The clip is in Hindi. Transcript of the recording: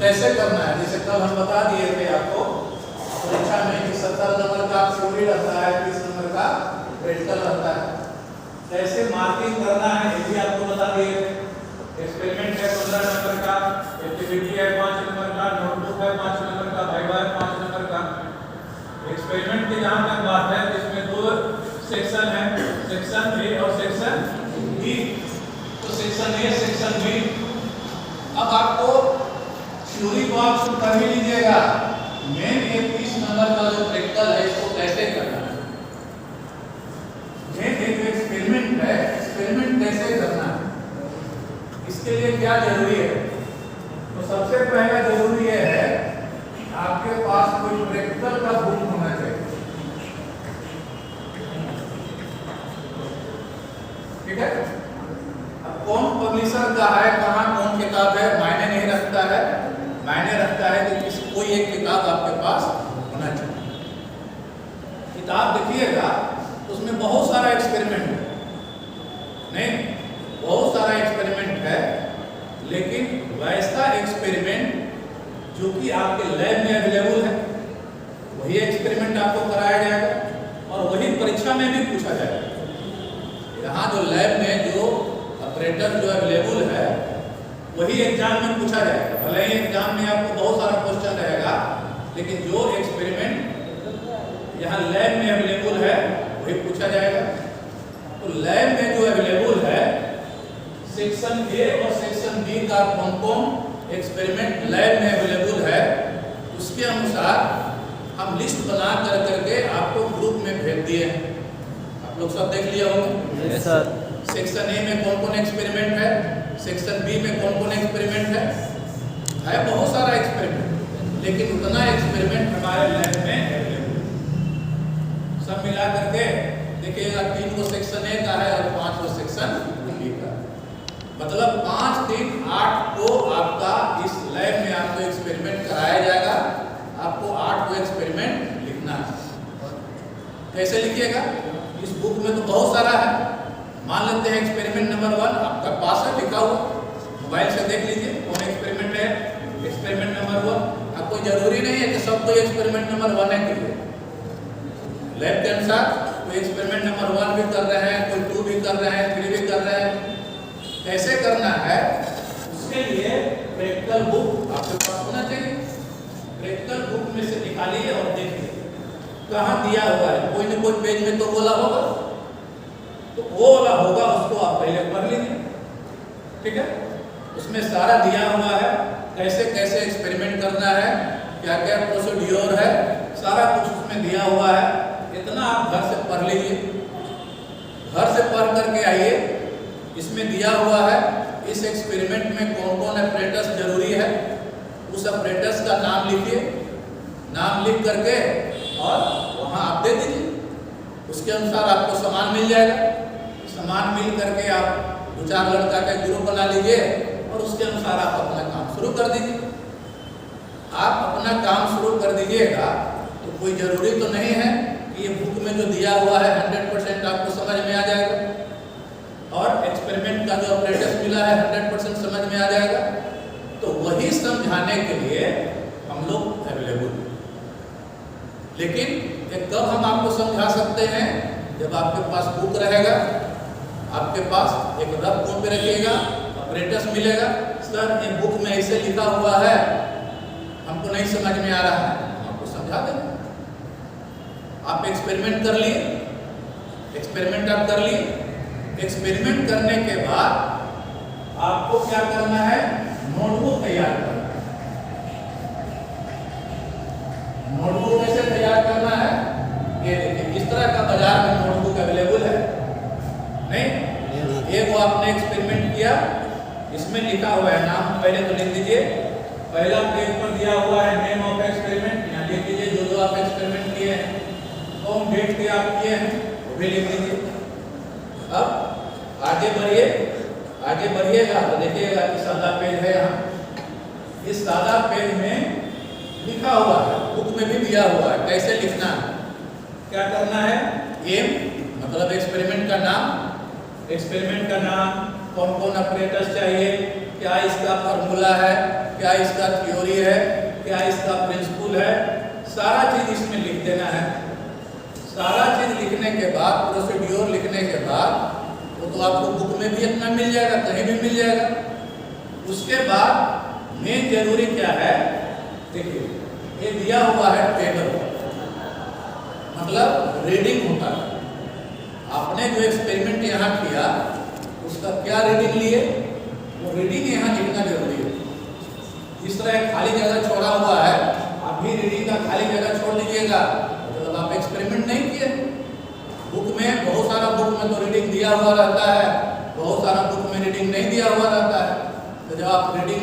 कैसे करना है, जैसे कल हम बता दिए थे आपको परीक्षा में कि 70 नंबर का थ्योरी रहता है, 30 नंबर का प्रैक्टिकल रहता है। कैसे मार्किंग करना है ये भी आपको बता दिए थे। एक्सपेरिमेंट है 15 नंबर का, एक्टिविटी है 5 नंबर का, नोटबुक है 5 नंबर का, वाइवा है 5 नंबर का। एक्सपेरिमेंट की जहां तक बात है इसमें दो सेक्शन है, सेक्शन ए और सेक्शन बी। तो सेक्शन ए सेक्शन बी, अब आपको थ्योरी को आप शुरू कर ही लीजिएगा। मेन ये 30 नंबर का जो प्रैक्टिकल है इसको कैसे करना है, मेन एक एक्सपेरिमेंट है, एक्सपेरिमेंट कैसे करना है, इसके लिए क्या जरूरी है। तो सबसे पहला जरूरी ये है कि आपके पास कोई प्रैक्टिकल का बुक होना चाहिए, ठीक है। अब कौन पब्लिशर का है, कहाँ कौन किताब है, मायने नहीं रखता है, मायने रखता है कि किसी कोई एक किताब आपके पास होना चाहिए। किताब देखिएगा उसमें बहुत सारा एक्सपेरिमेंट है, नहीं बहुत सारा एक्सपेरिमेंट है, लेकिन वैसा एक्सपेरिमेंट जो कि आपके लैब में अवेलेबल है वही एक्सपेरिमेंट आपको कराया जाएगा और वही परीक्षा में भी पूछा जाएगा। यहाँ जो लैब में जो ऑपरेटर जो अवेलेबल है वही एग्जाम में पूछा जाएगा। भले ही एग्जाम में आपको बहुत सारा क्वेश्चन रहेगा, लेकिन जो एक्सपेरिमेंट यहाँ लैब में अवेलेबल है वही पूछा जाएगा। तो लैब में जो अवेलेबल है सेक्शन ए और सेक्शन बी का कौन कौन एक्सपेरिमेंट लैब में अवेलेबल है उसके अनुसार हम लिस्ट बना कर करके आपको ग्रुप में भेज दिए हैं। आप लोग सब देख लिया होगा। Yes sir. सेक्शन ए में कौन कौन एक्सपेरिमेंट है, सेक्शन बी में कौन कौन एक्सपेरिमेंट है बहुत सारा एक्सपेरिमेंट, लेकिन उतना एक्सपेरिमेंट हमारे लैब में अवेलेबल सब मिला करके देखिएगा 3 गो सेक्शन ए का है और 5 गो सेक्शन बी का, मतलब 5 3 8 को आपका इस लैब में आपको एक्सपेरिमेंट कराया जाएगा। आपको 8 को एक्सपेरिमेंट लिखना है। कैसे लिखिएगा, इस बुक में तो बहुत सारा है। मान लेते हैं एक्सपेरिमेंट नंबर 1 आपका पास है लिखा हुआ, मोबाइल से देख लीजिए कौन एक्सपेरिमेंट है। एक्सपेरिमेंट नंबर 1 अब कोई जरूरी नहीं है कि सब कोई एक्सपेरिमेंट नंबर 1 है कीजिए। लैब के अनुसार कोई एक्सपेरिमेंट नंबर 1 भी कर रहे हैं, कोई 2 भी कर रहे हैं, 3 भी कर रहे हैं। कैसे करना है उसके लिए प्रैक्टिकल बुक आपके पास होना चाहिए। प्रैक्टिकल बुक में से निकालिए और देखिए कहाँ दिया हुआ है, कोई न कोई पेज में तो बोला होगा, तो वो वाला होगा उसको आप पहले पढ़ लीजिए, ठीक है। उसमें सारा दिया हुआ है कैसे कैसे एक्सपेरिमेंट करना है, क्या क्या प्रोसीड्योर है, सारा कुछ उसमें दिया हुआ है। इतना आप घर से पढ़ लीजिए, घर से पढ़ करके आइए। इसमें दिया हुआ है इस एक्सपेरिमेंट में कौन कौन अपरेटस जरूरी है, उस अपरेटस का नाम लिखिए, नाम लिख करके और वहाँ आप दे दीजिए। उसके अनुसार आपको सामान मिल जाएगा। सामान मिल करके आप 2-4 लड़का का ग्रुप बना लीजिए और उसके अनुसार आप अपना काम शुरू कर दीजिए। आप अपना काम शुरू कर दीजिएगा तो कोई ज़रूरी तो नहीं है कि ये बुक में जो दिया हुआ है 100% आपको समझ में आ जाएगा और एक्सपेरिमेंट का जो ऑपरेटर्स मिला है 100% समझ में आ जाएगा। तो वही समझाने के लिए हम लोग अवेलेबल हैं। लेकिन ये कब हम आपको समझा सकते हैं, जब आपके पास बुक रहेगा, आपके पास एक रफ कॉपी रखिएगा, ऑपरेटर्स मिलेगा, सर ये बुक में ऐसे लिखा हुआ है हमको नहीं समझ में आ रहा है, हम आपको समझा देंगे। आप एक्सपेरिमेंट कर लिए, एक्सपेरिमेंट आप कर लिए। एक्सपेरिमेंट करने के बाद आपको क्या करना है, नोटबुक तैयार करना है। नोटबुक कैसे तैयार करना है, ये देखिए इस तरह का बाजार में नोटबुक अवेलेबल है नहीं। एक वो आपने एक्सपेरिमेंट किया, इसमें लिखा हुआ है नाम, पहले तो लिख दीजिए। पहला पेज पर दिया हुआ है नेम ऑफ एक्सपेरिमेंट, यहाँ लिख दीजिए जो जो आप एक्सपेरिमेंट किए हैं, कौन डेट के आप किए हैं वो भी लिख दीजिए। अब आगे बढ़िए, आगे बढ़िएगा तो देखिएगा कि सादा पेज है। यहाँ इस सादा पेज में लिखा हुआ है, बुक में भी दिया हुआ है कैसे लिखना है। क्या करना है, एम मतलब एक्सपेरिमेंट का नाम, एक्सपेरिमेंट का नाम, कौन कौन ऑपरेटर्स चाहिए, क्या इसका फार्मूला है, क्या इसका थ्योरी है, क्या इसका प्रिंसिपल है, सारा चीज इसमें लिख देना है। सारा चीज लिखने के बाद, प्रोसीड्योर लिखने के बाद, वो तो आपको बुक में भी इतना मिल जाएगा, कहीं भी मिल जाएगा। उसके बाद मेन जरूरी क्या है, देखिए ये दिया हुआ है टेबल, मतलब रीडिंग होता है। आपने जो एक्सपेरिमेंट यहाँ किया उसका क्या रीडिंग लिए, वो रीडिंग यहाँ लिखना जरूरी है। इस तरह एक खाली जगह छोड़ा हुआ है, आप भी रीडिंग का खाली जगह छोड़ दीजिएगा, मतलब आप एक्सपेरिमेंट नहीं किए। बुक में बहुत सारा, बुक में तो रीडिंग दिया हुआ रहता है, बहुत सारा बुक में रीडिंग नहीं दिया हुआ रहता है। तो जब आप रीडिंग